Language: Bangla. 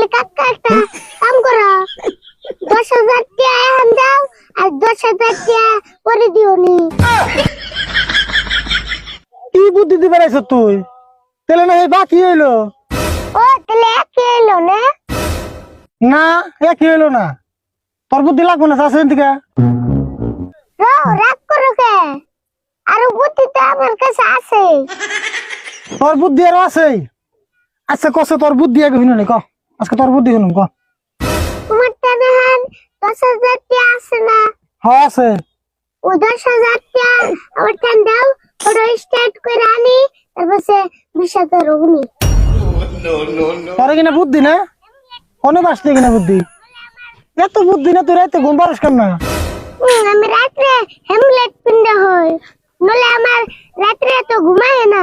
তাহলে কাকা একটা কাম করো, 10,000 টাকা এখন দাও আর 10,000 টাকা পরে দিও নি। কি বুদ্ধি দিতে পারাইছ তুই? তাহলে না এই বাকি হইলো ও তাহলে একই এলো না? না, কি হইলো না? তোর বুদ্ধি লাগবে না চাষের দিকে। রাগ করো কে? আরো বুদ্ধি তো আমার কাছে আছে। তোর বুদ্ধি আরো আছে? আচ্ছা কসে তোর বুদ্ধি আগে শুনে নি ক, আজকে তোর বুদ্ধি শুনুন ক। তোমার টানে হান 10,000 টাকা আছে না? হ্যাঁ আছে। ও 10,000 টাকা আমার টান দাও, ওটা স্টার্ট করে আনি, তারপর সে 20,000 উনি। তোর কিনা বুদ্ধি না? অনেক আসছে কিনা বুদ্ধি? এত বুদ্ধি না তুই রাইতে ঘুম পারিস কেন না? আমি রাত্রে হেমলেট পিন্দা হয়, নলে আমার রাত্রে তো ঘুমায় না।